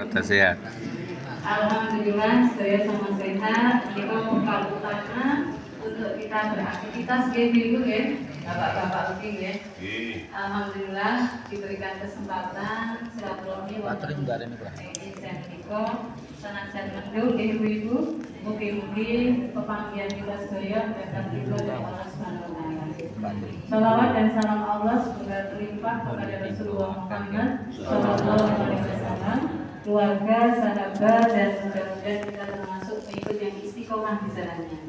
Kata sehat. Alhamdulillah saya sama sehat. Kita bekal utama untuk kita beraktivitas dulu ya, bapak-bapak lebih ya. Alhamdulillah diberikan kesempatan silaturahmi wonten Niko sanajan mendung ibu-ibu, mugi-mugi pepanggihan kita sedaya dapat ridho dari Allah Subhanahu wa taala. Salawat dan salam Allah semoga terlimpah kepada Rasulullah Muhammad sallallahu alaihi wasallam, keluarga, sahabat, dan mudah-mudahan kita termasuk pengikut yang istiqomah di jalannya.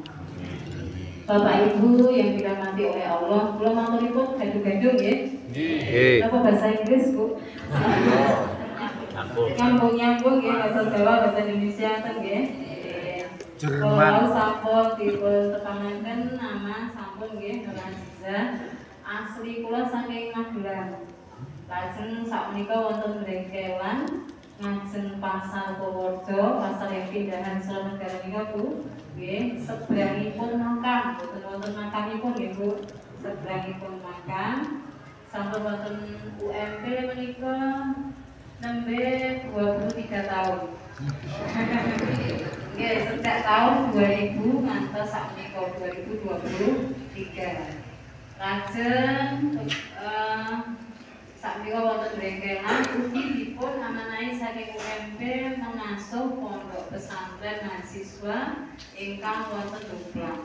Bapak Ibu yang dirahmati oleh Allah, belum maturipun gaduh-gaduh ya. Apa bahasa Inggris, Bu? Nyambung-nyambung ya, bahasa Jawa, bahasa Indonesia kan ya. Jerman. Kalau sampun dipertemakan nama sampun nggih Nur Aziza. Asli kula saking Magelang. Lajeng sakmenika wonten Brengkelan, ngajeng Pasar Purworejo, pasar yang pindahan Solo Negara nika Bu. Nggih, seberangipun makam, boten wonten makamipun nggih Bu. Seberangipun makam. Sampun wonten UMP menika nembe 23 tahun. Nggih, sejak tahun 2000 ngantos sakmenika 2023. Lajeng sakmenika wonten Brengkelan ugi dipun amanahi saking UMP mengasuh pondok pesantren mahasiswa ingkang wonten Duplang.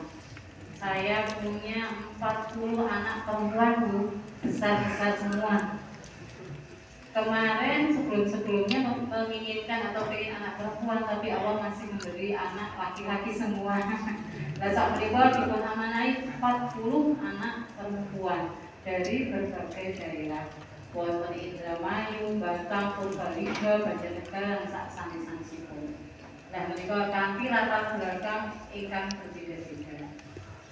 Saya punya 40 anak perempuan Bu, besar-besar semua. Kemarin sebelum-sebelumnya menginginkan atau pengen anak perempuan, tapi Allah masih memberi anak laki-laki semua. Lah sakmenika dipun amanahi 40 anak perempuan dari berbagai daerah. Wonten Indramayu, Batam, Purbalingga, Banjarnegara, lan sak sanes-sanesipun. Lah menika kanthi latar belakang ingkang berbeda-beda.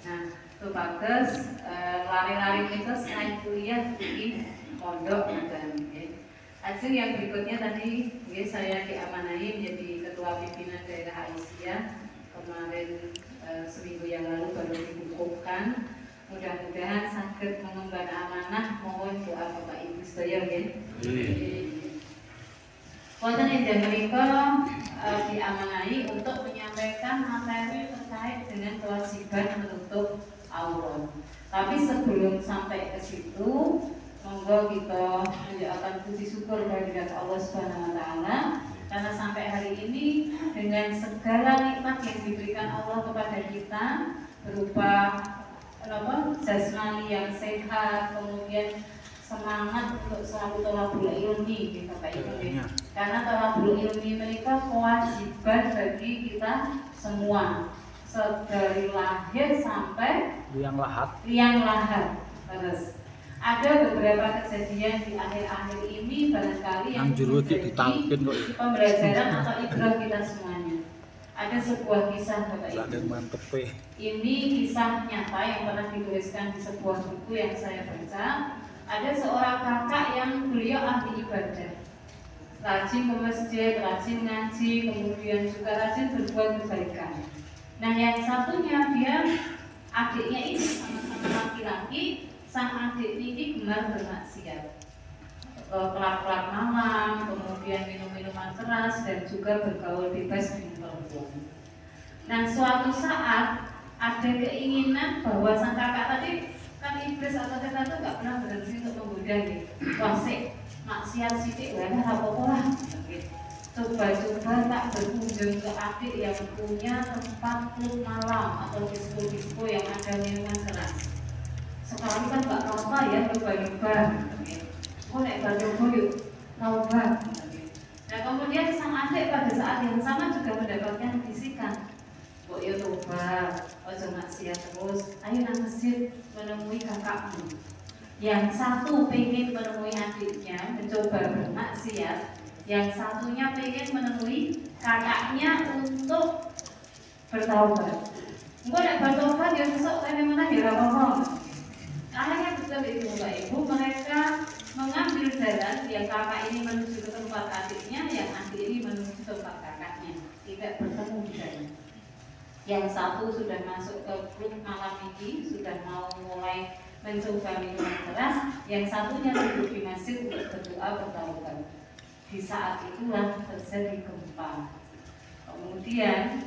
Nah, supados lari-lari kita selain kuliah di pondok dan hasil yang berikutnya tadi saya diamanahi menjadi ketua pimpinan daerah Aisyah. Kemarin seminggu yang lalu baru dikukuhkan. Mudah-mudahan sakit mengemban amanah, mohon doa Bapak Ibu sedaya nggih. Wonten inggih menika diamanahi untuk menyampaikan materi terkait dengan kewajiban menutup aurat. Tapi sebelum sampai ke situ, monggo kita mengucapkan puji syukur kehadirat Allah Subhanahu wa taala karena sampai hari ini dengan segala nikmat yang diberikan Allah kepada kita berupa jasmani yang sehat, kemudian semangat untuk selalu thalabul ilmi gitu Bapak Ibu. Karena thalabul ilmi mereka kewajiban bagi kita semua dari lahir sampai liang lahat. Terus ada beberapa kejadian di akhir-akhir ini barangkali yang menjadi pembelajaran atau ibrah kita semuanya. Ada sebuah kisah Bapak Ibu. Ini kisah nyata yang pernah dituliskan di sebuah buku yang saya baca. Ada seorang kakak yang beliau ahli ibadah, rajin ke masjid, rajin ngaji, kemudian juga rajin berbuat kebaikan. Nah yang satunya dia adiknya ini sama-sama laki-laki. Sang adik ini gemar bermaksiat, kelak-kelak malam, kemudian minum-minuman keras dan juga bergaul bebas dengan perempuan. Nah suatu saat ada keinginan bahwa sang kakak tadi kan iblis atau setan itu nggak pernah berhenti untuk menggoda gitu. Wasik maksiat sidik, wah apa-apa lah. Coba-coba tak berkunjung ke adik yang punya tempat klub malam atau disco-disco yang ada minuman keras. Sekarang kan nggak apa-apa ya coba-coba. Oh nek coba yuk coba. Nah kemudian sang adik pada saat yang sama juga mendapatkan bisikan. Kok ya coba, ojo maksiat terus. Ayo nang masjid menemui kakakmu. Yang satu pengen menemui adiknya mencoba bermaksiat, yang satunya pengen menemui kakaknya untuk bertaubat. Engko nek bertaubat ya besok kene mana ya apa-apa. Akhirnya betul itu Bapak Ibu, mereka mengambil jalan yang kakak ini menuju ke tempat adiknya, yang adik ini menuju tempat kakaknya, tidak bertemu di sana. Yang satu sudah masuk ke klub malam ini, sudah mau mulai mencoba minuman keras, yang satunya duduk di masjid untuk berdoa bertaubat. Di saat itulah terjadi gempa. Kemudian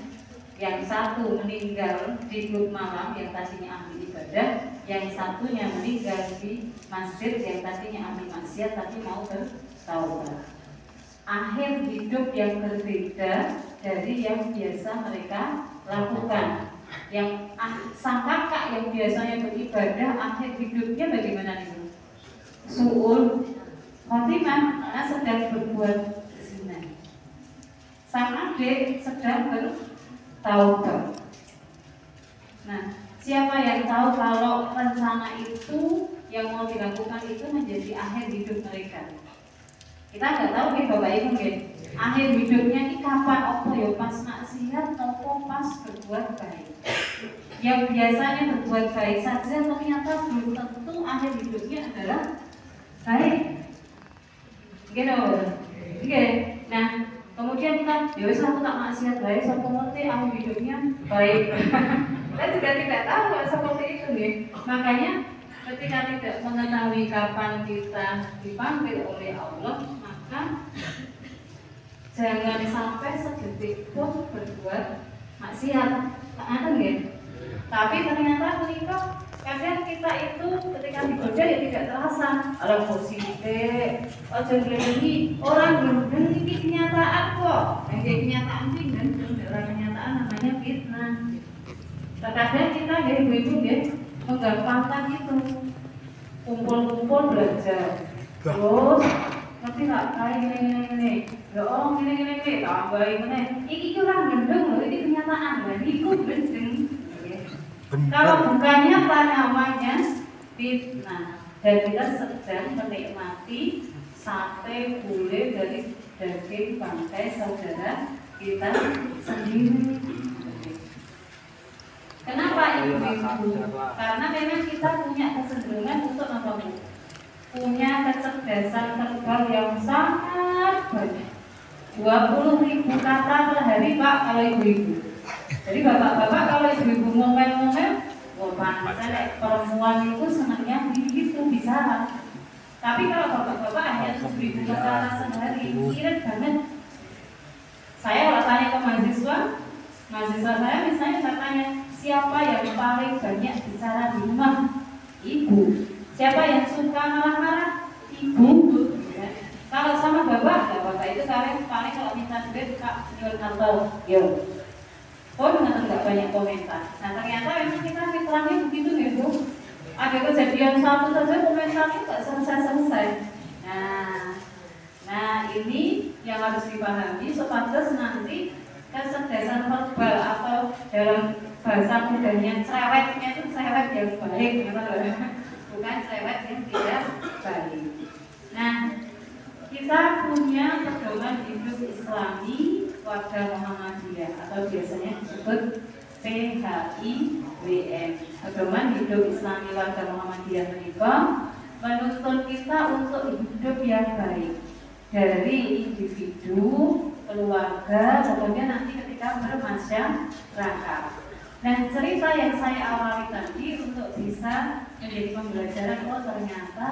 yang satu meninggal di grup malam yang tadinya ahli ibadah, yang satunya meninggal di masjid yang tadinya ahli maksiat tapi mau bertaubat. Akhir hidup yang berbeda dari yang biasa mereka lakukan. Yang sang kakak yang biasanya beribadah, akhir hidupnya bagaimana nih? Su'ul khotimah, karena sedang berbuat zina. Sang adik sedang bertaubat. Nah, siapa yang tahu kalau rencana itu yang mau dilakukan itu menjadi akhir hidup mereka? Kita nggak tahu nih Bapak Ibu nih. Akhir hidupnya ini kapan? Apa ya pas maksiat atau pas berbuat baik? Yang biasanya berbuat baik saja ternyata belum tentu akhir hidupnya adalah baik. Gitu. Oke. Nah, kemudian kita, ya wis aku tak maksiat baik, sapa ngerti akhir hidupnya baik. Kita juga tidak tahu seperti itu nih. Makanya ketika tidak mengetahui kapan kita dipanggil oleh Allah, maka jangan sampai sedetik pun berbuat maksiat. Ada nggak? Tapi ternyata menikah kadang kita itu ketika digoda ya tidak terasa. Ada positif, ojo lagi orang belum ini kenyataan kok. Yang kenyataan sih kan dalam kenyataan namanya fitnah. Terkadang kita ya ibu-ibu ya menggampangkan itu kumpul-kumpul belajar. Terus ngerti nggak kayak gini. Ya orang gini tambahin mana? Iki orang gendeng loh, ini kenyataan dan ikut gendeng. Kalau bukan nyata namanya fitnah. Dan kita sedang menikmati sate gulai dari daging bangkai saudara kita sendiri. Kenapa ibu-ibu? Karena memang kita punya kecenderungan untuk apa Bu? Punya kecerdasan verbal yang sangat banyak. 20.000 kata per hari Pak kalau ibu-ibu. Jadi bapak-bapak kalau ibu-ibu ngomel-ngomel, wah panas perempuan itu senangnya begitu bisa. Tapi kalau bapak-bapak hanya 7.000 kata sehari, irit banget. Saya kalau tanya ke mahasiswa saya misalnya saya tanya, siapa yang paling banyak bicara di rumah? Ibu. Siapa yang suka marah-marah? Ibu. Ya. Kalau sama bapak itu paling kalau minta duit Kak, nyuruh atau yo. Oh, dengan nggak banyak komentar. Nah ternyata memang kita fitrahnya begitu ya Bu. Ada kejadian satu saja komentarnya nggak selesai. Nah ini yang harus dipahami supaya nanti kecerdasan verbal atau dalam bahasa mudanya cerewetnya itu cerewet yang baik, bukan cerewet yang tidak baik. Nah, kita punya pedoman hidup Islami warga Muhammadiyah atau biasanya disebut PHIWM. Pedoman hidup Islami warga Muhammadiyah menikah menuntun kita untuk hidup yang baik dari individu, keluarga, kemudian nanti ketika bermasyarakat. Nah, cerita yang saya awali tadi untuk bisa menjadi pembelajaran, oh ternyata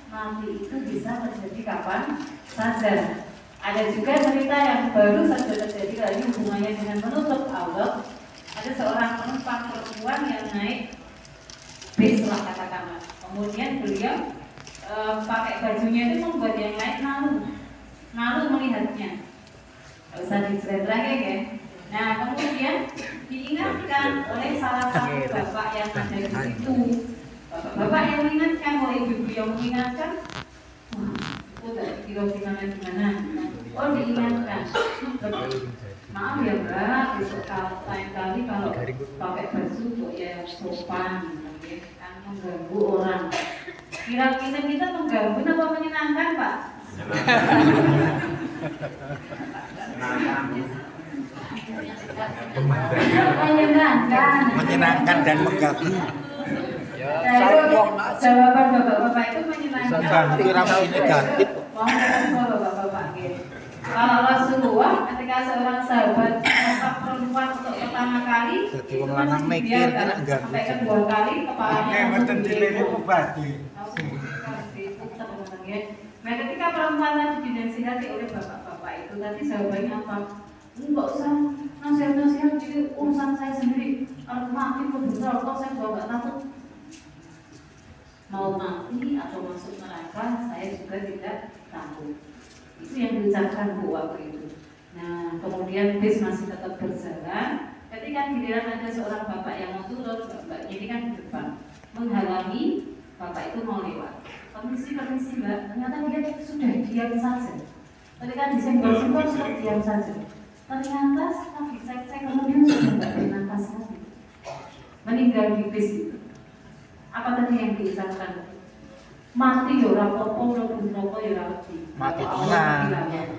mati itu bisa terjadi kapan saja. Ada juga cerita yang baru saja terjadi lagi hubungannya dengan menutup aurat. Ada seorang penumpang perempuan yang naik bis lah katakanlah. Kemudian beliau pakai bajunya itu membuat yang lain malu melihatnya. Gak usah diceritain ya. Nah kemudian diingatkan oleh salah satu bapak yang ada di situ. Bapak yang mengingatkan, oleh ibu yang mengingatkan. Udah gimana. Oh diingatkan. Maaf ya Mbak, besok lain kali kalau pakai baju kok ya sopan, kan mengganggu orang. Kira-kira kita mengganggu apa menyenangkan Pak? Menyenangkan dan mengganggu. Jawaban bapak-bapak itu menyenangkan. Negatif. Bapak-bapak kalau Rasulullah ketika seorang sahabat nampak perempuan untuk pertama kali, jadi wong lanang mikir enggak sampai kedua kali kepalanya langsung Nah ketika perempuan tadi dinasihati oleh bapak-bapak itu tadi jawabannya apa? Enggak usah nasihat-nasihat, jadi urusan saya sendiri. Kalau mati pun bisa, kok saya juga nggak takut. Mau mati atau masuk neraka, saya juga tidak takut. Itu yang diucapkan Bu waktu itu. Nah kemudian bis masih tetap berjalan. Ketika giliran ada seorang bapak yang mau turun, mbaknya ini kan di depan menghalangi bapak itu mau lewat. Permisi mbak, ternyata dia sudah diam saja. Ketika disenggol-senggol sudah diam saja. Ternyata lagi cek-cek kemudian sudah tidak bernafas lagi. Meninggal di bis itu. Apa tadi yang diucapkan? Mati ya ora apa-apa, rokok ya ora wedi. Mati tenang.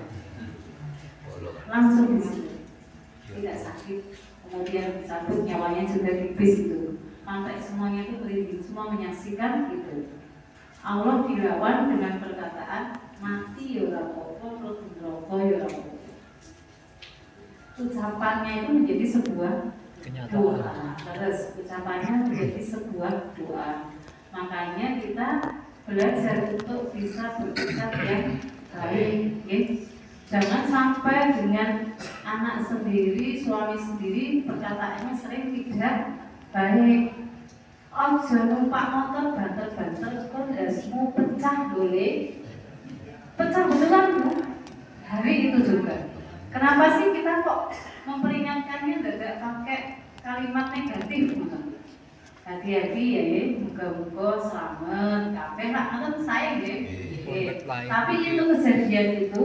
Langsung di situ. Tidak sakit. Kemudian dicabut nyawanya juga di bis itu. Sampai semuanya itu berhenti, semua menyaksikan itu. Allah dilawan dengan perkataan mati ya ora apa-apa, rokok ya ora apa-apa. Ucapannya itu menjadi sebuah doa. Terus ucapannya menjadi sebuah doa. Makanya kita belajar untuk bisa berucap yang baik, ya. Jangan sampai dengan anak sendiri, suami sendiri perkataannya sering tidak baik. Ojo numpak motor banter-banter kok dasmu pecah boleh. Pecah betulan Bu. Hari itu juga. Kenapa sih kita kok memperingatkannya tidak pakai kalimat negatif? Hati-hati ya, muka-muka selamat, kabeh lah, menurut saya ya. Tapi itu kejadian itu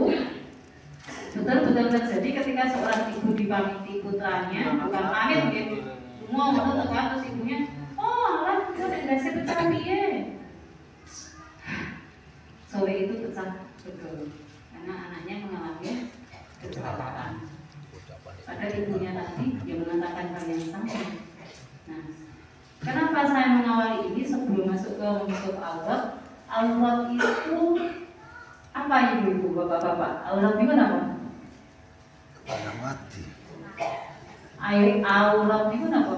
betul-betul terjadi ketika seorang ibu dipamiti putranya, bukan pamit ya, semua menurut terus ibunya, oh alah, kita tidak bisa pecah ya. Sore itu pecah betul, karena anaknya mengalami kecelakaan. Pada ibunya tadi yang mengatakan hal yang sama. Nah, kenapa saya mengawali ini sebelum masuk ke menutup aurat? Aurat itu apa ibu-ibu, bapak-bapak? Aurat itu apa? Pada mati. Aurat itu apa?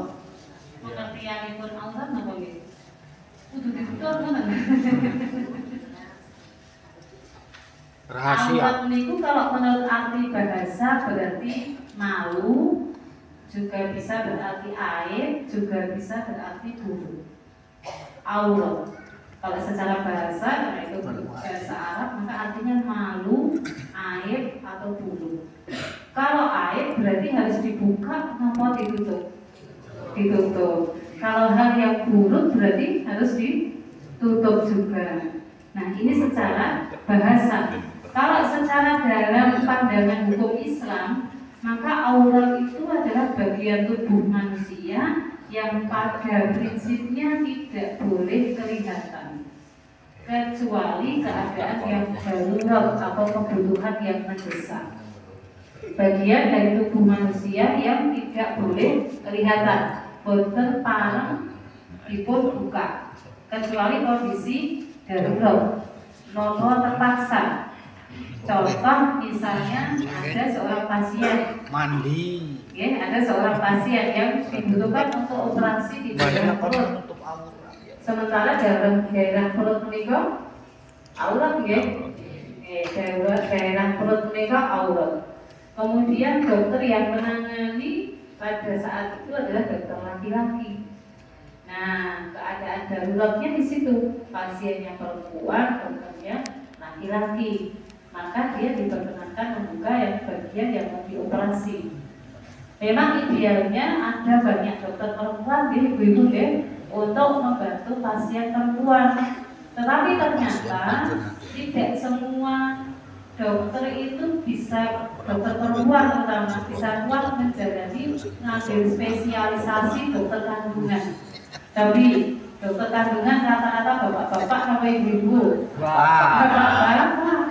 Pengertian pun aurat apa gitu? Kudu ditutup mana? Rahasia. Aurat itu kalau menurut arti bahasa berarti malu, juga bisa berarti aib, juga bisa berarti buruk. Aurat. Kalau secara bahasa, karena itu bahasa Arab, maka artinya malu, aib atau buruk. Kalau aib berarti harus dibuka, kenapa ditutup? Ditutup. Kalau hal yang buruk berarti harus ditutup juga. Nah ini secara bahasa. Kalau secara dalam pandangan hukum Islam, maka aurat itu adalah bagian tubuh manusia yang pada prinsipnya tidak boleh kelihatan kecuali keadaan yang darurat atau kebutuhan yang mendesak. Bagian dari tubuh manusia yang tidak boleh kelihatan, boten pareng dipun buka kecuali kondisi darurat, nopo terpaksa. Contoh misalnya ada seorang pasien Mandi. ya, ada seorang pasien yang dibutuhkan untuk operasi di daerah perut. Sementara dalam daerah perut menika aurat ya. Daerah perut menika aurat. Kemudian dokter yang menangani pada saat itu adalah dokter laki-laki. Nah, keadaan daruratnya di situ, pasiennya perempuan, dokternya laki-laki. Maka dia diperkenankan membuka yang bagian yang mau dioperasi. Memang idealnya ada banyak dokter perempuan di ibu-ibu untuk membantu pasien perempuan. Tetapi ternyata tidak semua dokter itu bisa, dokter perempuan terutama bisa kuat menjalani ngambil spesialisasi dokter kandungan. Tapi dokter kandungan rata-rata bapak-bapak sama ibu-ibu. Bapak-bapak.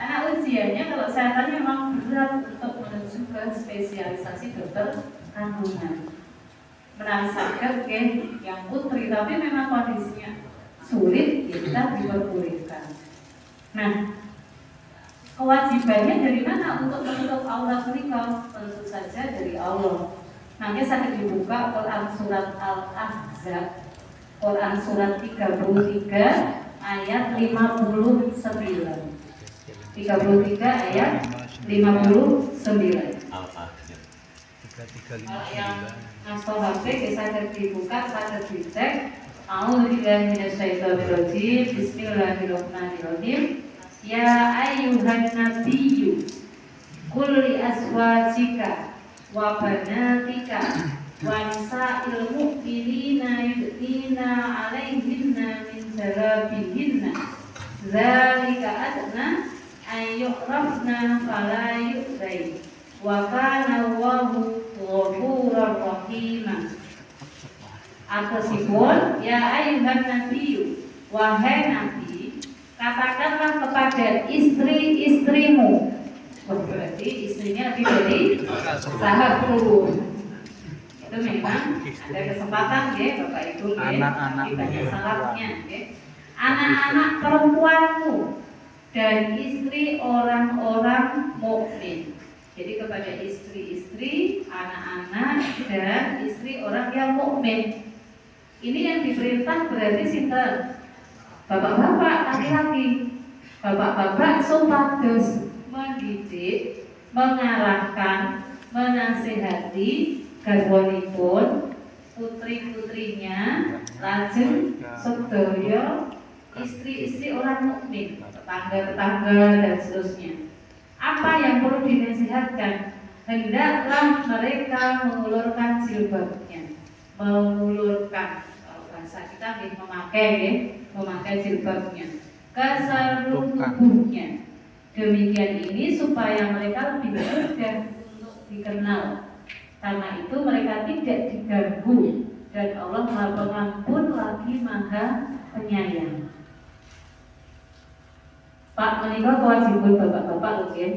Karena usianya kalau saya tanya memang berat untuk menuju ke spesialisasi dokter kandungan. Menarik sakit yang putri, tapi memang kondisinya sulit, kita diperbolehkan. Nah, kewajibannya dari mana untuk menutup aurat menikah? Tentu saja dari Allah. Nanti saya dibuka Quran surat Al-Ahzab, Quran surat 33 ayat 59. 33 ayat 59. Kalau yang ngasto HP bisa dibuka, bisa dicek. A'udzubillahi minasyaitonirrajim. Bismillahirrahmanirrahim. Ya ayyuhan nabiyyu qul li azwajika wa banatika wa nisa'il mu'minina yudnina 'alaihinna min jalabihinna dzalika adna ayyurafna fala yu'zai wa kana Allahu ghafurur rahima. Atasipun ya ayyuhan nabiyyu, wahai nabi, katakanlah kepada istri-istrimu. Berarti istrinya lebih dari satu. Itu memang ada kesempatan ya Bapak Ibu ya. Anak-anak banyak salahnya ya. Anak-anak perempuanmu dan istri orang-orang mukmin. Jadi kepada istri-istri, anak-anak dan istri orang yang mukmin. Ini yang diperintah berarti sinten? Bapak-bapak laki-laki. Bapak-bapak supados mendidik, mengarahkan, menasihati garwanipun, putri-putrinya, lajeng sedaya istri-istri orang mukmin, tetangga-tetangga dan seterusnya. Apa yang perlu dinasihatkan? Hendaklah mereka mengulurkan jilbabnya, mengulurkan, kalau bahasa kita memakai jilbabnya ke seluruh tubuhnya. Demikian ini supaya mereka lebih mudah untuk dikenal. Karena itu mereka tidak diganggu dan Allah Maha Pengampun lagi Maha Penyayang. Pak menikah kewajiban bapak-bapak oke.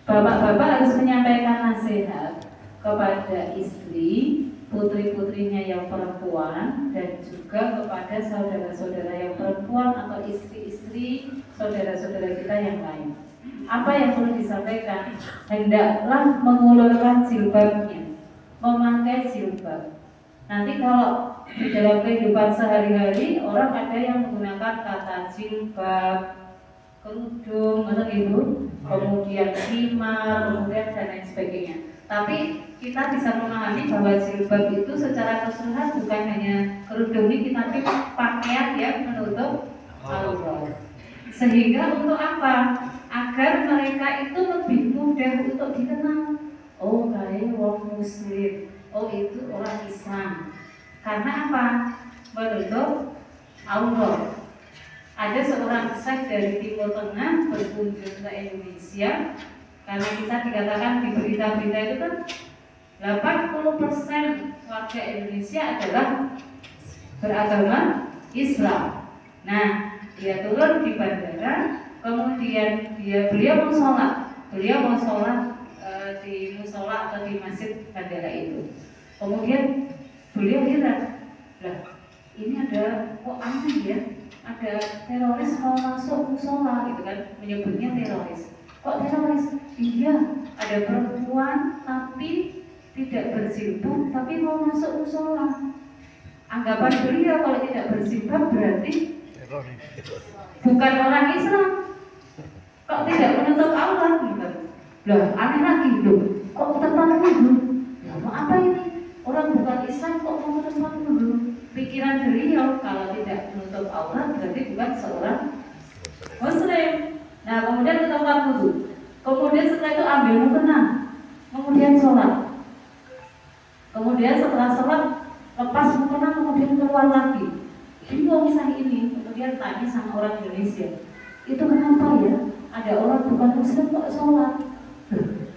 Bapak-bapak harus menyampaikan nasihat kepada istri, putri-putrinya yang perempuan, dan juga kepada saudara-saudara yang perempuan atau istri-istri saudara-saudara kita yang lain. Apa yang perlu disampaikan? Hendaklah mengulurkan jilbabnya, memakai jilbab. Nanti kalau di dalam kehidupan sehari-hari orang ada yang menggunakan kata jilbab, kerudung, atau itu, kemudian khimar, kemudian dan lain sebagainya. Tapi kita bisa memahami bahwa jilbab itu secara keseluruhan bukan hanya kerudung ini, tapi pakaian yang menutup aurat. Sehingga untuk apa? Agar mereka itu lebih mudah untuk dikenal. Oh, kayak orang Muslim. Oh, itu orang Islam. Karena apa? Menutup aurat. Ada seorang syekh dari Timur Tengah berkunjung ke Indonesia. Karena kita dikatakan di berita-berita itu kan 80% warga Indonesia adalah beragama Islam. Nah, dia turun di bandara, kemudian beliau mau sholat di musola atau di masjid bandara itu. Kemudian beliau heran, lah ini ada kok aneh ya, ada teroris mau masuk musola gitu kan, menyebutnya teroris. Kok teroris? Iya, ada perempuan tapi tidak berjilbab tapi mau masuk musola. Anggapan beliau kalau tidak berjilbab berarti bukan orang Islam. Kok tidak menutup aurat gitu? Lah aneh lagi loh. Kok tempat wudhu? Ya mau apa ini? Orang bukan Islam kok mau tempat wudhu? Pikiran beliau kalau tidak menutup aurat berarti bukan seorang Muslim. Nah kemudian ke tempat wudhu. Kemudian setelah itu ambil mukena, kemudian sholat. Kemudian setelah sholat lepas mukena, kemudian keluar lagi. Bingung kisah ini. Kemudian tanya sama orang Indonesia, itu kenapa ya? Ada orang bukan Muslim kok sholat?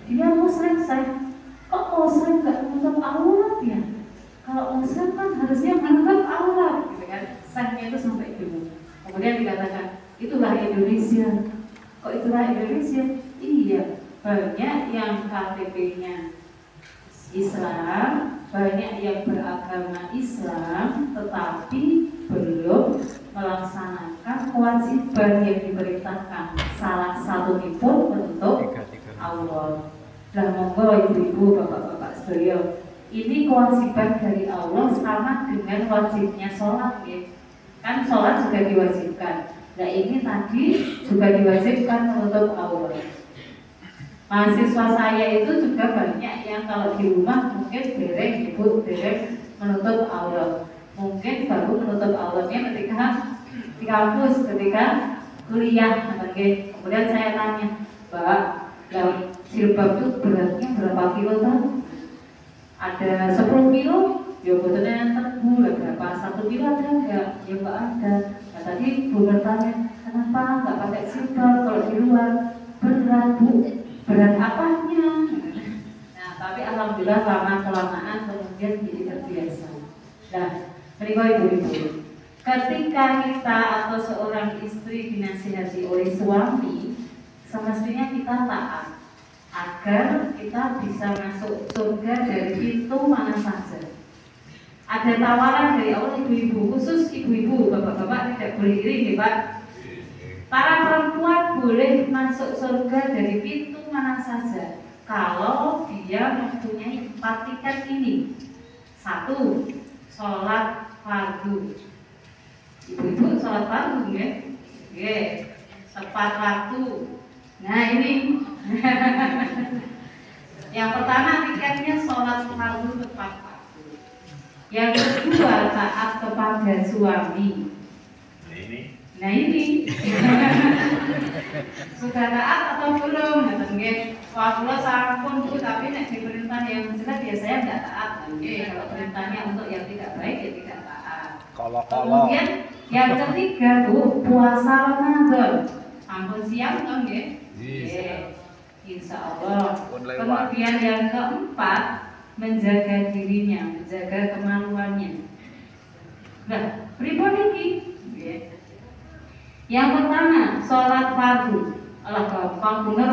Dia Muslim saya. Kok Muslim nggak menutup aurat ya? Kalau Muslim kan harusnya menutup aurat, gitu kan? Saya itu sampai bingung. Kemudian dikatakan, itulah Indonesia. Kok itulah Indonesia? Iya, banyak yang KTP-nya Islam, banyak yang beragama Islam, tetapi belum melaksanakan kewajiban yang diperintahkan. Salah satu pun menutup aurat. Lah monggo ibu-ibu, bapak-bapak sekalian, ini kewajiban dari Allah sama dengan wajibnya sholat ya. Kan sholat juga diwajibkan. Nah ini tadi juga diwajibkan menutup aurat. Mahasiswa saya itu juga banyak yang kalau di rumah mungkin dereng ibu dereng menutup aurat. Mungkin baru menutup auratnya ketika di kampus, ketika kuliah. Kemudian saya tanya, Mbak, jilbab itu beratnya berapa kilo tahu? Ada 10 kilo? Ya betulnya tebu berapa? 1 kilo ada enggak? Ya enggak ada. Nah, tadi Bu bertanya, kenapa enggak pakai jilbab kalau di luar? Berat Bu, berat apanya? Nah, tapi alhamdulillah lama-kelamaan kemudian jadi terbiasa. Nah, mereka ibu-ibu, ketika kita atau seorang istri dinasihati oleh suami, semestinya kita taat agar kita bisa masuk surga dari pintu mana saja. Ada tawaran dari Allah ibu-ibu, khusus ibu-ibu, bapak-bapak tidak boleh iri, Pak. Para perempuan boleh masuk surga dari pintu mana saja kalau dia mempunyai 4 tiket ini. 1. Sholat fardu. Ibu-ibu sholat fardu ya? Tepat waktu. Nah ini yang pertama tiketnya sholat fardu tepat waktu. Yang kedua taat kepada suami. Nah ini sudah taat atau belum? Wah kula sampun Bu, tapi nek diperintah yang jelas ya saya tidak taat. Kalau perintahnya untuk yang tidak baik ya tidak taat. Kemudian yang ketiga Bu, puasa Ramadan. Ampun siap kan nggih? Insya Allah. Kemudian yang keempat, menjaga dirinya, menjaga kemaluannya. Nah, pripun iki? Yang pertama, sholat fardu. Alah gampang bener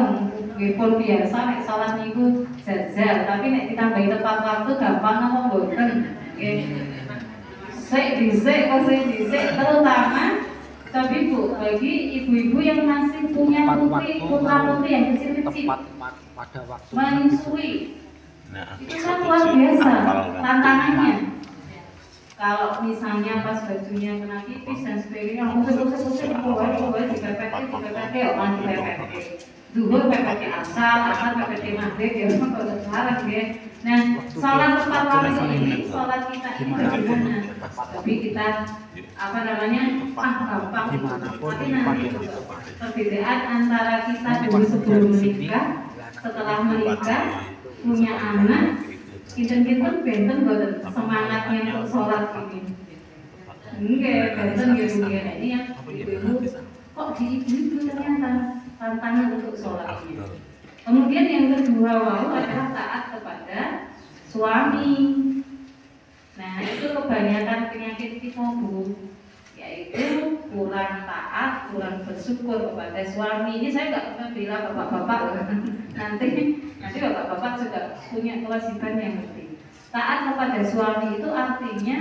nggih pun biasa nek sholat niku jajal, tapi nek ditambahi tepat waktu gampang napa mboten? Nggih. Sik dhisik terutama tapi Bu, bagi ibu-ibu yang masih punya putra-putri yang kecil-kecil menyusui, itu kan luar biasa tantangannya. Kalau misalnya pas bajunya kena pipis dan sebagainya, usir pokoknya dipepet, orang dipepet. Duhur pepet asar pepet maghrib ya, kalau sekarang ya. Nah, sholat tepat waktu ini, sholat kita ini bagaimana? Tapi kita gampang. Tapi nanti perbedaan antara kita dulu sebelum menikah, setelah menikah, punya anak, kinten benten boten semangatnya untuk sholat ini. Enggak, benten gitu ya. Ini yang ibu kok di ibu ternyata tantangan untuk sholat. Kemudian yang kedua adalah taat kepada suami. Nah itu kebanyakan penyakit kita Bu, yaitu kurang taat, kurang bersyukur kepada suami. Ini saya nggak pernah bilang bapak-bapak nanti bapak-bapak juga punya kewajiban yang penting. Taat kepada suami itu artinya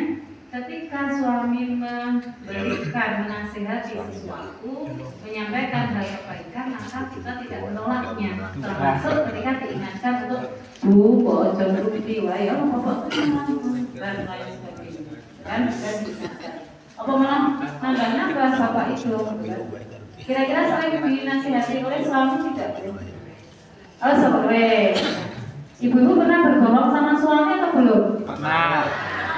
ketika suami memberikan, menasihati sesuatu, menyampaikan hal kebaikan, maka kita tidak menolaknya. Termasuk ketika diingatkan untuk Bu, jangan rugi, ya bapak dan lain sebagainya. Kan sudah diingatkan. Apa malah nambah bapak itu? Kira-kira sering dinasihati oleh suami tidak? Oh sore. Ibu-ibu pernah bergolong sama suami atau belum? Pernah.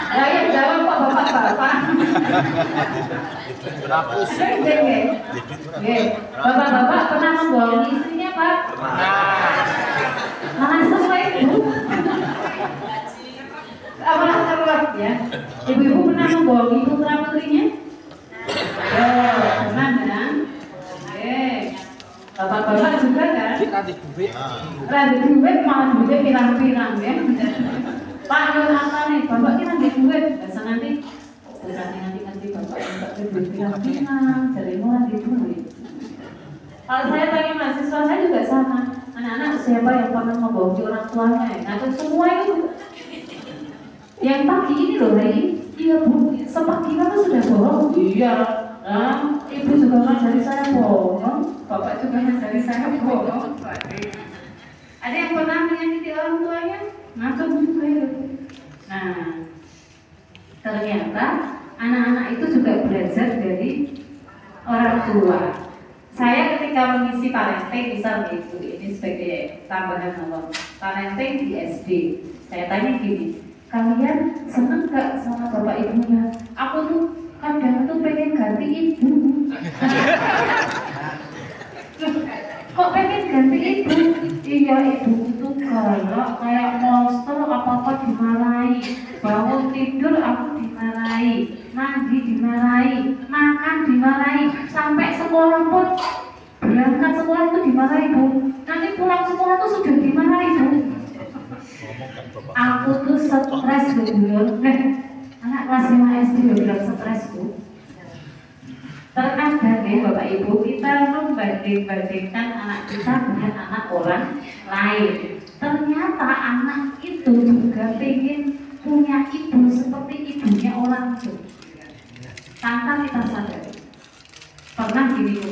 Ayo jawab Pak bapak-bapak. Bapak-bapak pernah membohongi istrinya Pak? Pernah. Mana semua ibu? Apalah keluar ya. Ibu-ibu pernah membohongi putra putrinya? Pernah kan? Bapak-bapak juga kan? Rada duit malah duitnya pirang-pirang ya. Pak Nur apa nih? Bapak kita nggak duit, biasa nanti. Nanti bapak minta duit pirang-pirang, jadi mulai duit. Kalau saya tanya mahasiswa saya juga sama. Anak-anak siapa yang pernah membohongi orang tuanya? Nah itu semua itu. Yang pagi ini loh, iya Bu, sepagi kamu sudah bohong? Iya. Nah, ibu juga ngajari saya bohong, bapak juga ngajari saya bohong. Ada yang pernah menyakiti orang tuanya? Ngaco juga ya. Nah, ternyata anak-anak itu juga belajar dari orang tua. Saya ketika mengisi parenting misal gitu, ini sebagai tambahan awal parenting di SD, saya tanya gini, kalian seneng gak sama bapak ibunya? Aku tuh kadang tuh pengen ganti ibu. Kok pengen ganti ibu? Iya, ibu itu galak kayak monster, apa-apa dimarahi. Bangun tidur aku dimarahi, mandi dimarahi, makan dimarahi, sampai sekolah pun berangkat sekolah itu dimarahi bu. Nanti pulang sekolah tuh sudah dimarahi bu. Aku tuh stres bu. Anak kelas 5 SD udah bilang stres bu. Terkadang ya Bapak Ibu, kita membanding-bandingkan anak kita dengan anak orang lain. Ternyata anak itu juga pengen punya ibu seperti ibunya orang itu, tanpa kita sadari. Pernah gini bu,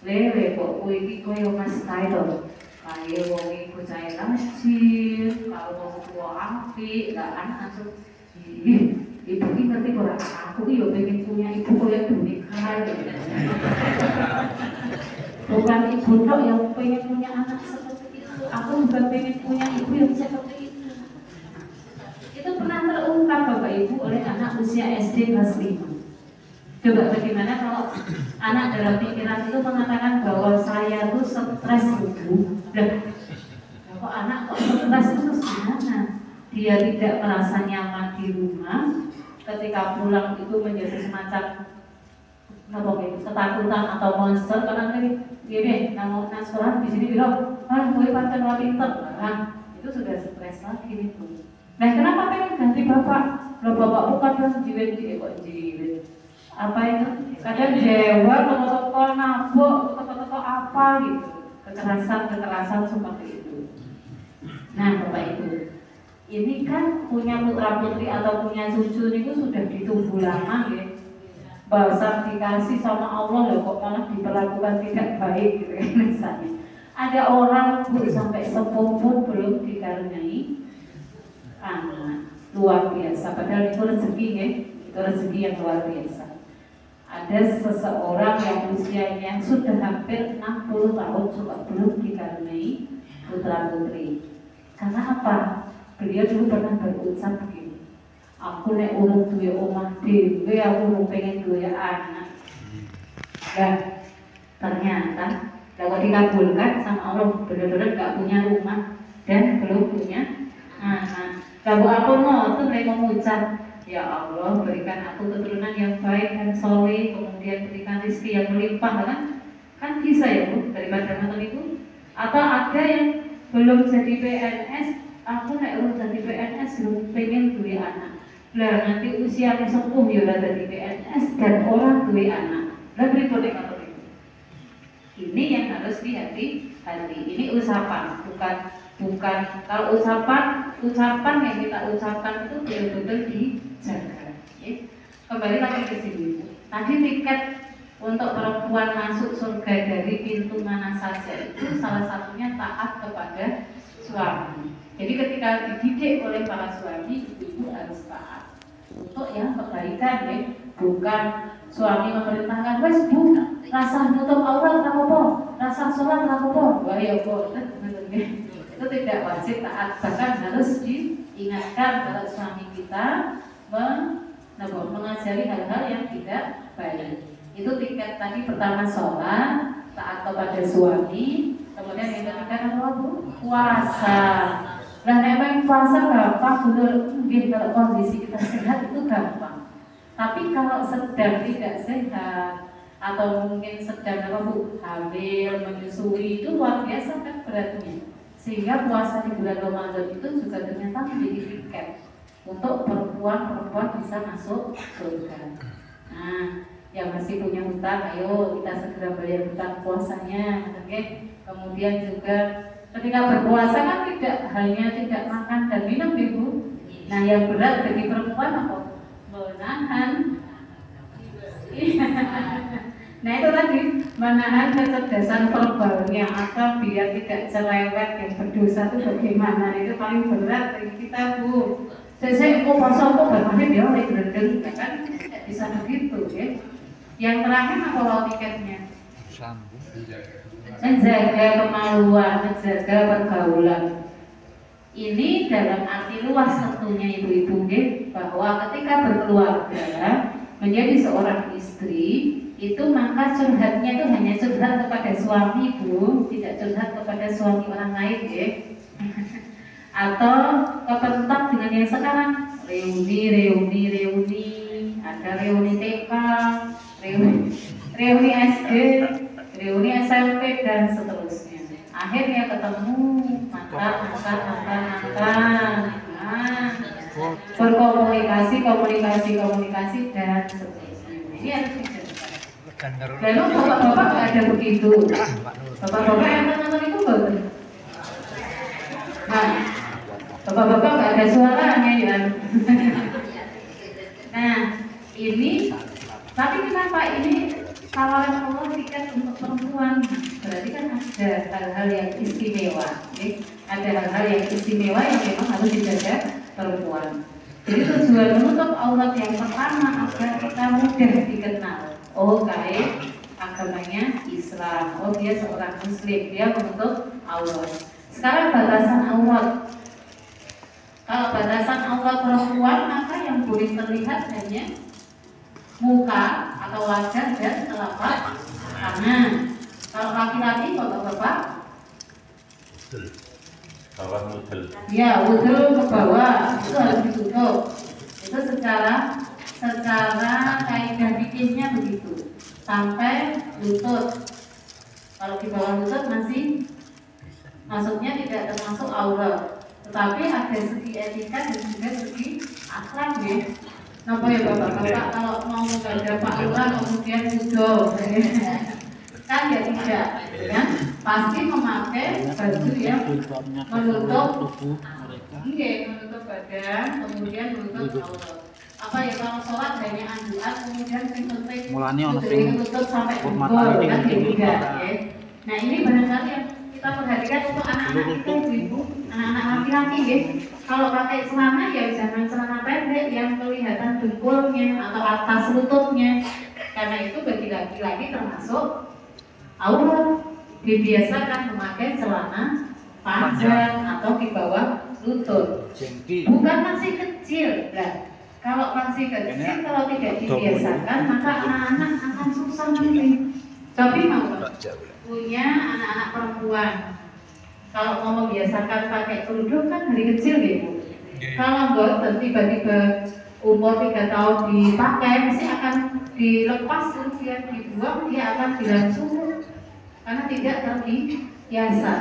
lele kok kue iki koyo Mas Kairo, kayak wong iku saya rajin, kalau mau tua apik, gak anak langsung ibu ini ngerti kok, aku ini pengen punya ibu kayak boneka. Bukan ibu dok yang pengen punya anak seperti itu, aku juga pengen punya ibu yang seperti itu. Itu pernah terungkap Bapak Ibu oleh anak usia SD kelas 5. Coba bagaimana kalau anak dalam pikiran itu mengatakan bahwa saya tuh stres ibu. Kok anak kok stres itu gimana? Dia tidak merasa nyaman di rumah, ketika pulang itu menjadi semacam ketakutan atau monster karena gini, nang sekolah di sini bilang, gue pacar lo pinter, itu sudah stres lagi itu. Nah kenapa pengen ganti bapak? Lo bapak bukan yang jiwet kok jiwet. Apa itu? Kadang dewa, toko nabok, toko apa gitu, kekerasan seperti itu. Nah Bapak Ibu, ini kan punya putra putri atau punya cucu itu sudah ditunggu lama ya. Bahasa dikasih sama Allah loh, kok malah diperlakukan tidak baik gitu kan misalnya. Ada orang bu sampai sepuh pun belum dikaruniai anak, luar biasa. Padahal itu rezeki ya, itu rezeki yang luar biasa. Ada seseorang yang usianya sudah hampir 60 tahun juga belum dikaruniai putra putri. Karena apa? Beliau dulu pernah berucap begini, aku nek urung duwe omah dhewe, aku mau pengen duwe anak. Dan ternyata kalau dikabulkan sama Allah, benar-benar gak punya rumah dan belum punya anak. Kalau aku ngotot nek mengucap, ya Allah berikan aku keturunan yang baik dan soleh, kemudian berikan rezeki yang melimpah, kan bisa ya bu, daripada nonton itu. Atau ada yang belum jadi PNS, aku nek urung jadi PNS belum pengen duwe anak. Lah nanti usia sepuh ya udah jadi PNS dan orang duwe anak. Lah berikut apa itu? Ini yang harus dihati-hati. Ini ucapan, bukan kalau ucapan yang kita ucapkan itu betul-betul dijaga. Ya. Kembali lagi ke sini. Tadi tiket untuk perempuan masuk surga dari pintu mana saja itu salah satunya taat kepada suami. Jadi ketika dididik oleh para suami, ibu harus taat untuk yang kebaikan ya, bukan suami memerintahkan wes bu, rasa nutup aurat apa, rasa sholat apa, wah ya bu, itu tidak wajib taat, bahkan harus diingatkan kalau suami kita mengajari hal-hal yang tidak baik. Itu tiket tadi pertama sholat, taat kepada suami, kemudian yang ketiga apa bu? Puasa. Nah memang puasa gampang, betul. Mungkin kalau kondisi kita sehat itu gampang. Tapi kalau sedang tidak sehat atau mungkin sedang apa bu? Hamil, menyusui itu luar biasa kan beratnya. Sehingga puasa di bulan Ramadan itu juga ternyata menjadi tiket untuk perempuan bisa masuk surga. Nah, yang masih punya hutang, ayo kita segera bayar hutang puasanya, oke? Kemudian juga ketika berpuasa kan tidak makan dan minum, ibu. Nah, yang berat bagi perempuan apa? Menahan. Nah itu tadi menahan kecerdasan verbalnya atau biar tidak cerewet yang berdosa itu bagaimana, itu paling berat bagi kita bu. Saya kok pasal kok bagaimana dia oleh gerendeng, kan tidak bisa begitu ya. Yang terakhir apa law tiketnya? Menjaga kemaluan, menjaga pergaulan. Ini dalam arti luas tentunya ibu-ibu bahwa ketika berkeluarga menjadi seorang istri itu maka curhatnya itu hanya curhat kepada suami bu, tidak curhat kepada suami orang lain atau kepentok dengan yang sekarang reuni, ada reuni TK, reuni SD, reuni SMP dan seterusnya. Akhirnya ketemu mantan, berkomunikasi dan seterusnya. Ini harus dijaga. Lalu bapak-bapak nggak ada begitu. Bapak-bapak yang nonton itu betul. Nah, bapak-bapak nggak ada suaranya ya. Nah, ini tapi kenapa ini tawaran Allah tiket untuk perempuan? Berarti kan ada hal-hal yang istimewa, ada hal-hal yang istimewa yang memang harus dijaga perempuan. Jadi tujuan menutup aurat yang pertama agar kita mudah dikenal. Oh, agamanya Islam. Oh, dia seorang Muslim, dia menutup aurat. Sekarang batasan aurat. Kalau batasan aurat perempuan maka yang boleh terlihat hanya muka atau wajah dan telapak tangan. Kalau laki-laki, bapak-bapak, bawah mudel. Ya, mudel ke bawah itu harus ditutup. Itu secara kaidah bikinnya begitu. Sampai lutut. Kalau di bawah lutut masuknya tidak termasuk aurat. Tetapi ada segi etika dan juga segi akhlak ya. Kenapa ya bapak-bapak kalau mau menjaga Pak Lurah kemudian duduk kan ya tidak ya, pasti memakai baju yang menutup menutup badan kemudian menutup aurat. Apa ya kalau sholat hanya anduan kemudian menutup sampai jempol kan tidak ya. Nah ini barangkali yang kita perhatikan untuk anak-anak kita ibu-ibu, anak-anak laki-laki ya. Kalau pakai celana ya jangan celana pendek yang kelihatan dengkulnya atau atas lututnya, karena itu bagi laki-laki termasuk aurat. Dibiasakan memakai celana panjang atau di bawah lutut. Bukan masih kecil, nah, kalau masih kecil kalau tidak dibiasakan maka anak-anak akan susah nanti. Tapi mau punya anak-anak perempuan. Kalau mau membiasakan pakai kerudung kan dari kecil gitu. Kalau enggak tiba-tiba umur 3 tahun dipakai, mesti akan dilepas kemudian dibuang, dia akan dilangsung karena tidak terbiasa.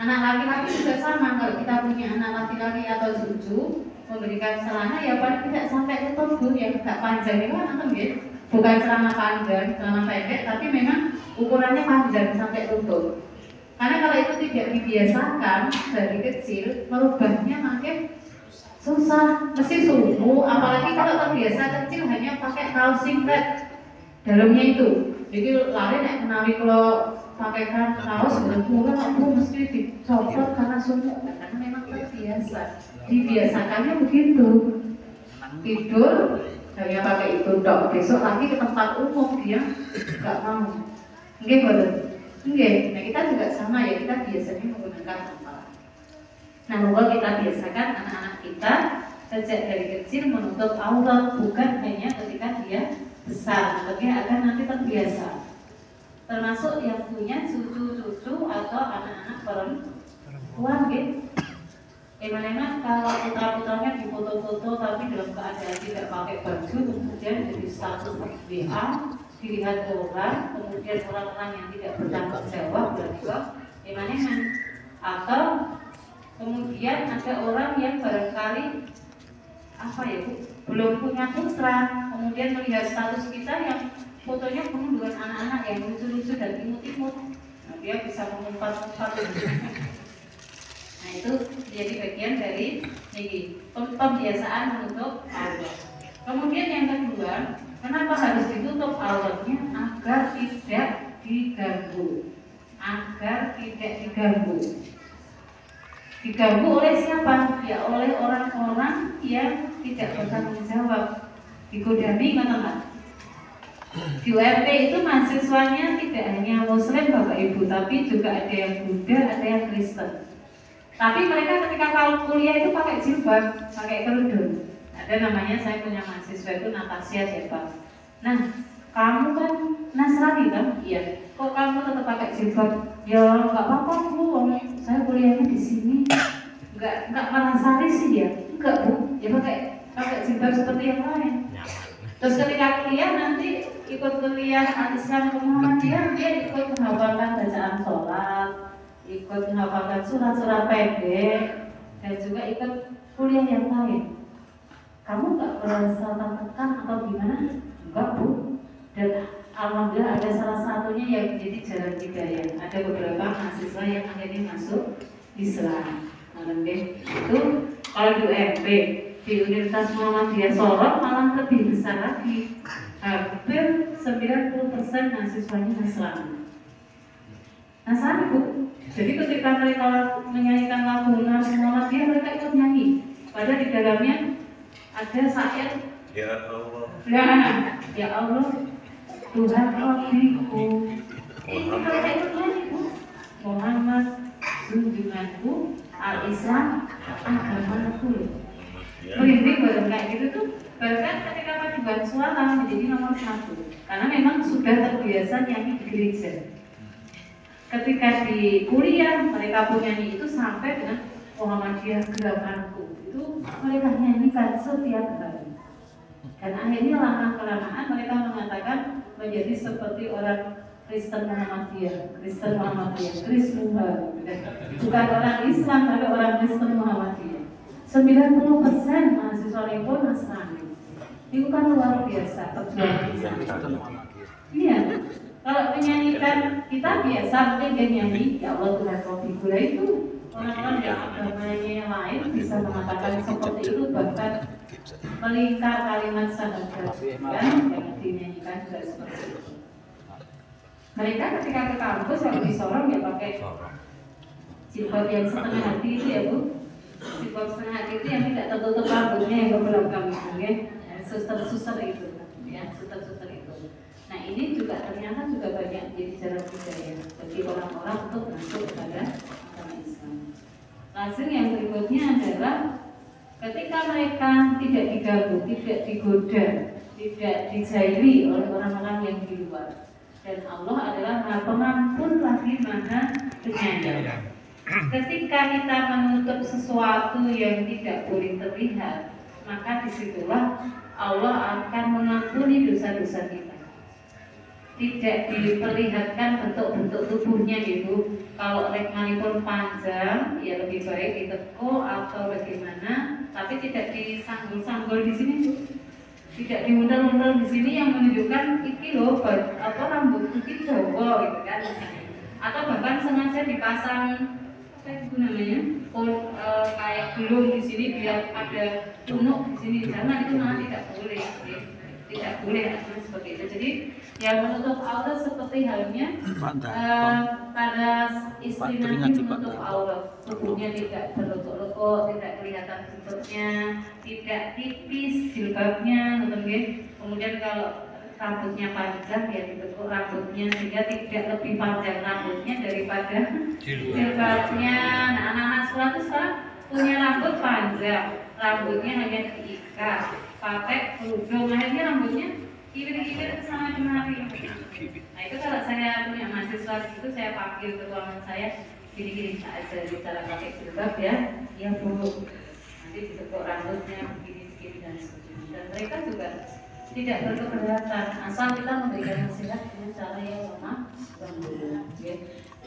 Anak laki-laki juga sama, kalau kita punya anak laki-laki atau cucu memberikan celana ya paling tidak sampai lutut bu, yang agak panjang itu kan antum ya, bukan celana panjang, celana pendek, tapi memang ukurannya panjang sampai lutut. Karena kalau itu tidak dibiasakan dari kecil, merubahnya makin susah, mesti suhu. Apalagi kalau terbiasa kecil hanya pakai kaos singlet dalamnya itu. Jadi lari nek kenali kalau pakai kaos berkurang, aku mesti dicopot karena sumuk. Karena memang terbiasa. Dibiasakannya begitu. Tidur hanya pakai itu dok. Besok lagi ke tempat umum dia nggak mau. Nggih betul. Nggih, nah kita juga sama ya, kita biasanya menggunakan apa? Nah, bahwa kita biasakan anak-anak kita sejak dari kecil menutup aurat, bukan hanya ketika dia besar, tapi agar nanti terbiasa. Termasuk yang punya cucu-cucu atau anak-anak perempuan, gitu. Emang kalau putra-putranya difoto-foto tapi dalam keadaan tidak pakai baju, kemudian jadi status WA, dilihat orang, kemudian orang-orang yang tidak bertanggung jawab berarti emang atau kemudian ada orang yang barangkali apa ya bu, belum punya putra, kemudian melihat status kita yang fotonya penuh dengan anak-anak yang lucu-lucu dan imut-imut, nah, dia bisa mengumpat-umpat. Nah itu jadi bagian dari ini pembiasaan menutup aurat. Kemudian yang kedua, kenapa harus ditutup auratnya? Agar tidak diganggu. Agar tidak diganggu. Diganggu oleh siapa? Ya oleh orang-orang yang tidak bertanggung jawab. Digodami katakan. Di UMP itu mahasiswanya tidak hanya Muslim Bapak Ibu, tapi juga ada yang Buddha, ada yang Kristen. Tapi mereka ketika kalau kuliah itu pakai jilbab, pakai kerudung. Ada namanya, saya punya mahasiswa itu Natasha siapa? Nah, kamu kan Nasrani kan? Iya. Kok kamu tetap pakai jilbab? Ya nggak apa-apa Bu, saya kuliahnya di sini. Nggak merasa risih ya? Enggak Bu, ya pakai jilbab seperti yang lain. Terus ketika kuliah nanti ikut kuliah Al-Islam Muhammadiyah, dia ikut menghafalkan bacaan sholat, ikut menghafalkan surat-surat pendek, dan juga ikut kuliah yang lain. Kamu nggak merasa tertekan atau gimana? Enggak Bu. Dan alhamdulillah ada salah satunya yang menjadi jalan hidayah. Ada beberapa mahasiswa yang akhirnya masuk Islam. Itu kalau di UMP, di Universitas Muhammadiyah Sorong malah lebih besar lagi. Hampir 90% mahasiswanya Nasrani. Nasrani Bu. Jadi ketika mereka menyanyikan lagu Muhammadiyah, mereka ikut nyanyi. Padahal di dalamnya ada syair. Ya Allah. Ya Allah, Tuhan Rabbiku. Ini mereka ikut nyanyi Bu. Muhammad junjunganku, Al-Islam agamaku. Merinding bareng kayak gitu tuh. Bahkan ketika paduan suara menjadi nomor 1, karena memang sudah terbiasa nyanyi di gereja. Ketika di kuliah mereka pun nyanyi itu sampai dengan Muhammadiyah gerakanku, itu mereka nyanyikan setiap hari. Dan akhirnya lama-kelamaan mereka mengatakan menjadi seperti orang Kristen Muhammadiyah, bukan orang Islam tapi orang Kristen Muhammadiyah. 90% mahasiswa itu Nasrani. Itu kan luar biasa perjuangan. Iya. Kalau menyanyikan kita biasa mungkin dia nyanyi ya Allah Tuhan Rabbiku, itu orang-orang yang agamanya yang lain bisa mengatakan seperti itu, bahkan melingkar kalimat syahadat yang dinyanyikan juga seperti itu. Mereka ketika ke kampus kalau di Sorong ya pakai jilbab yang setengah hati itu ya Bu. Jilbab setengah hati itu yang tidak tertutup rambutnya yang ke belakang itu ya. Suster-suster itu ya, suster-suster itu. Nah ini juga ternyata juga banyak jadi jalan hidayah bagi orang-orang untuk masuk kepada agama Islam. Langsung yang berikutnya adalah ketika mereka tidak diganggu, tidak digoda, tidak dijaili oleh orang-orang yang di luar. Dan Allah adalah Maha Pengampun lagi Maha Penyayang. Ketika kita menutup sesuatu yang tidak boleh terlihat, maka disitulah Allah akan mengampuni dosa-dosa kita. Tidak diperlihatkan bentuk-bentuk tubuhnya gitu. Kalau rekmanipun panjang, ya lebih baik ditekuk atau bagaimana, tapi tidak disanggul-sanggul di sini tuh. Tidak diundang-undang di sini yang menunjukkan iki loh rambut iki Jawa gitu kan misalnya. Atau bahkan sengaja dipasang apa itu namanya? Kayak belum di sini biar ada tunuk di sini. Jangan, itu malah tidak boleh. Tidak boleh seperti itu. Jadi yang menutup aurat seperti halnya pada istri Nabi menutup aurat, tubuhnya tidak berlekuk-lekuk, tidak kelihatan bentuknya, tidak tipis jilbabnya, kemudian kalau rambutnya panjang ya ditekuk rambutnya sehingga tidak lebih panjang rambutnya daripada jilbabnya. Nah anak-anak sekolah itu sekarang punya rambut panjang, rambutnya hanya diikat, pakai kerudung, akhirnya rambutnya kiwir-kiwir sama kemari. Nah itu kalau saya punya mahasiswa itu saya panggil ke ruangan saya, gini-gini saya ajari cara pakai jilbab ya Bu. Nanti ditekuk rambutnya begini-begini dan sebagainya. Dan mereka juga tidak berkeberatan asal kita memberikan nasihat dengan cara yang lemah lembut.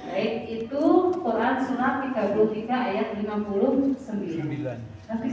Baik itu Quran surah 33 ayat 59. Tapi